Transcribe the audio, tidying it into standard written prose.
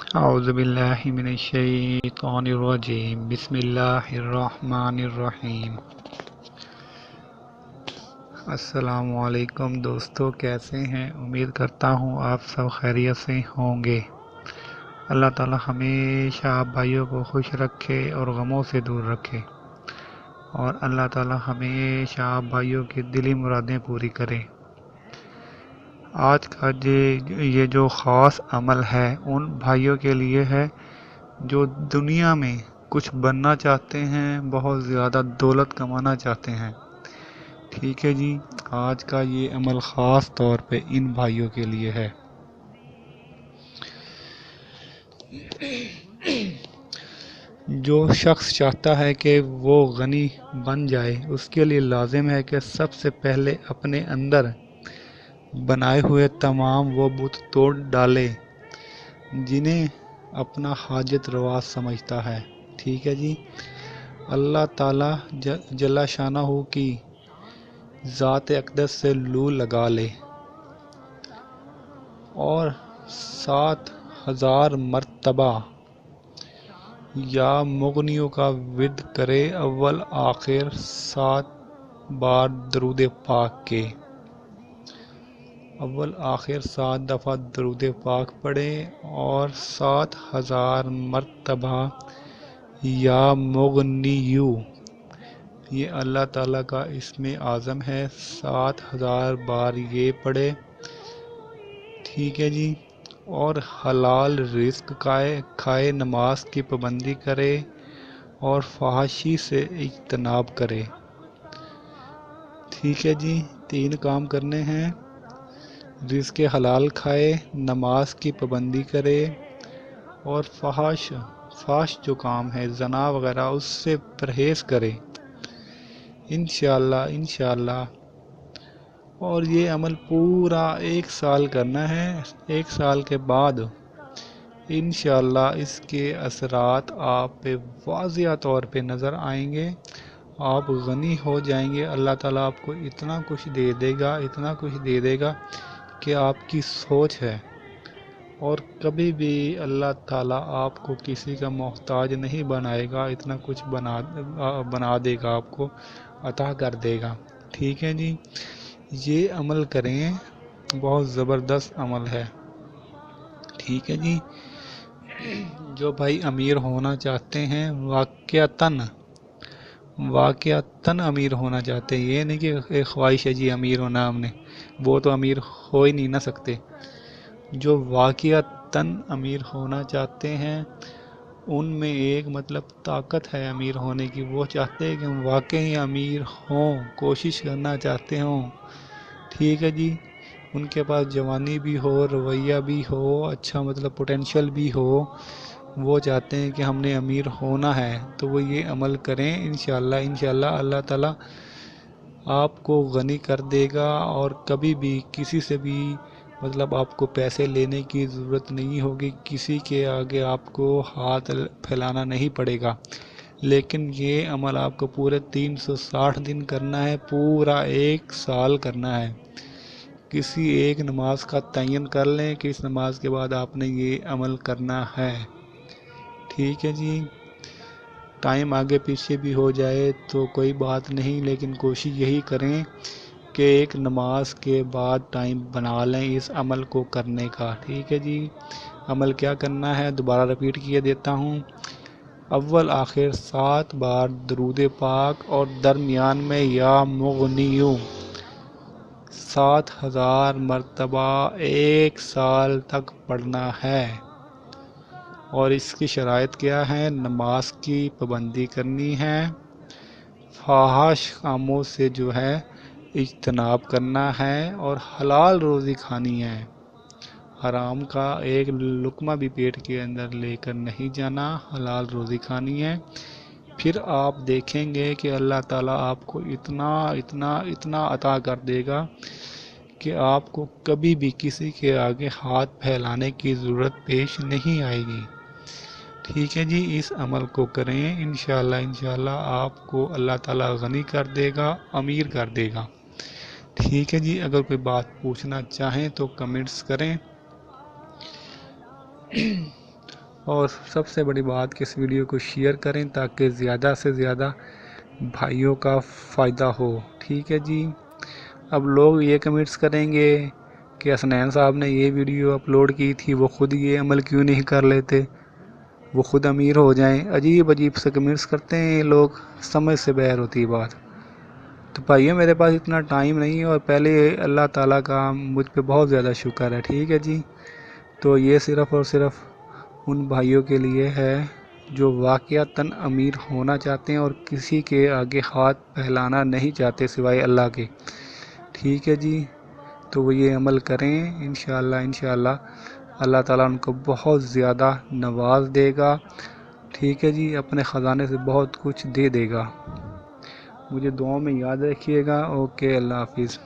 اعوذ باللہ من الشیطان الرجیم بسم اللہ الرحمن الرحیم۔ السلام علیکم دوستو، کیسے ہیں؟ امید کرتا ہوں آپ سب خیریت سے ہوں گے۔ اللہ تعالی ہمیشہ آپ بھائیوں کو خوش رکھے اور غموں سے دور رکھے، اور اللہ تعالی ہمیشہ آپ بھائیوں کی دلی مرادیں پوری کرے۔ آج کا یہ جو خاص عمل ہے ان بھائیوں کے لیے ہے جو دنیا میں کچھ بننا چاہتے ہیں، بہت زیادہ دولت کمانا چاہتے ہیں۔ ٹھیک ہے جی، آج کا یہ عمل خاص طور پہ ان بھائیوں کے لیے ہے۔ جو شخص چاہتا ہے کہ وہ غنی بن جائے، اس کے لیے لازم ہے کہ سب سے پہلے اپنے اندر بنائے ہوئے تمام وہ بت توڑ ڈالے جنہیں اپنا حاجت روا سمجھتا ہے۔ ٹھیک ہے جی، اللہ تعالی جل شانہ کی ذات اقدس سے لو لگا لے اور 7,000 مرتبہ یا مغنیوں کا ورد کرے، اول آخر 7 بار درود پاک کے، اول آخر 7 دفعہ درود پاک پڑھے اور 7,000 مرتبہ یا مغنیو، یہ اللہ تعالیٰ کا اسم اعظم ہے، 7,000 بار یہ پڑھے۔ ٹھیک ہے جی، اور حلال رزق کھائے، نماز کی پابندی کرے اور فحاشی سے اجتناب کرے۔ ٹھیک ہے جی، 3 کام کرنے ہیں: رزق حلال کھائے، نماز کی پابندی کرے اور فحش جو کام ہے زنا وغیرہ اس سے پرہیز کرے، انشاءاللہ۔ اور یہ عمل پورا 1 سال کرنا ہے۔ 1 سال کے بعد انشاءاللہ اس کے اثرات آپ پہ واضح طور پہ نظر آئیں گے، آپ غنی ہو جائیں گے۔ اللہ تعالیٰ آپ کو اتنا کچھ دے دے گا کہ آپ کی سوچ ہے، اور کبھی بھی اللہ تعالیٰ آپ کو کسی کا محتاج نہیں بنائے گا، اتنا کچھ بنا دے گا، آپ کو عطا کر دے گا۔ ٹھیک ہے جی، یہ عمل کریں، بہت زبردست عمل ہے۔ ٹھیک ہے جی، جو بھائی امیر ہونا چاہتے ہیں، واقعتاً امیر ہونا چاہتے ہیں، یہ نہیں کہ ایک خواہش ہے جی امیر ہونا ہم نے، وہ تو امیر ہو ہی نہیں نہ سکتے۔ جو واقعتاً امیر ہونا چاہتے ہیں ان میں ایک طاقت ہے امیر ہونے کی، وہ چاہتے ہیں کہ ہم واقعی امیر ہوں، کوشش کرنا چاہتے ہوں۔ ٹھیک ہے جی، ان کے پاس جوانی بھی ہو، رویہ بھی ہو، اچھا پوٹینشل بھی ہو، وہ چاہتے ہیں کہ ہم نے امیر ہونا ہے، تو وہ یہ عمل کریں، انشاءاللہ اللہ تعالیٰ آپ کو غنی کر دے گا، اور کبھی بھی کسی سے بھی آپ کو پیسے لینے کی ضرورت نہیں ہوگی، کسی کے آگے آپ کو ہاتھ پھیلانا نہیں پڑے گا۔ لیکن یہ عمل آپ کو پورے 360 دن کرنا ہے، پورا 1 سال کرنا ہے۔ کسی ایک نماز کا تعین کر لیں کہ اس نماز کے بعد آپ نے یہ عمل کرنا ہے۔ ٹھیک ہے جی، ٹائم آگے پیچھے بھی ہو جائے تو کوئی بات نہیں، لیکن کوشش یہی کریں کہ ایک نماز کے بعد ٹائم بنا لیں اس عمل کو کرنے کا۔ ٹھیک ہے جی، عمل کیا کرنا ہے دوبارہ رپیٹ کیے دیتا ہوں: اول آخر 7 بار درود پاک اور درمیان میں یا مغنیو 7,000 مرتبہ 1 سال تک پڑھنا ہے۔ اور اس کی شرائط کیا ہے؟ نماز کی پابندی کرنی ہے، فحش کاموں سے اجتناب کرنا ہے، اور حلال روزی کھانی ہے، حرام کا ایک لقمہ بھی پیٹ کے اندر لے کر نہیں جانا، حلال روزی کھانی ہے۔ پھر آپ دیکھیں گے کہ اللہ تعالیٰ آپ کو اتنا عطا کر دے گا کہ آپ کو کبھی بھی کسی کے آگے ہاتھ پھیلانے کی ضرورت پیش نہیں آئے گی۔ ٹھیک ہے جی، اس عمل کو کریں، انشاءاللہ آپ کو اللہ تعالیٰ غنی کر دے گا، امیر کر دے گا۔ ٹھیک ہے جی، اگر کوئی بات پوچھنا چاہیں تو کمنٹس کریں۔ اور سب سے بڑی بات کہ اس ویڈیو کو شیئر کریں تاکہ زیادہ سے زیادہ بھائیوں کا فائدہ ہو، ٹھیک ہے جی۔ اب لوگ یہ کمنٹس کریں گے کہ حسنین صاحب نے یہ ویڈیو اپلوڈ کی تھی، وہ خود یہ عمل کیوں نہیں کر لیتے، وہ خود امیر ہو جائیں۔ عجیب عجیب سے کمنٹس کرتے ہیں یہ لوگ، سمجھ سے باہر ہوتی ہے بات۔ تو بھائیو میرے پاس اتنا ٹائم نہیں ہے، اور پہلے اللہ تعالیٰ کا مجھ پہ بہت زیادہ شکر ہے، ٹھیک ہے جی۔ تو یہ صرف اور صرف ان بھائیوں کے لیے ہے جو واقعتاً امیر ہونا چاہتے ہیں اور کسی کے آگے ہاتھ پھیلانا نہیں چاہتے سوائے اللہ کے، ٹھیک ہے جی۔ تو وہ یہ عمل کریں، انشاءاللہ اللہ تعالیٰ ان کو بہت زیادہ نواز دے گا، ٹھیک ہے جی، اپنے خزانے سے بہت کچھ دے گا۔ مجھے دعاؤں میں یاد رکھیے گا۔ اوکے، اللہ حافظ۔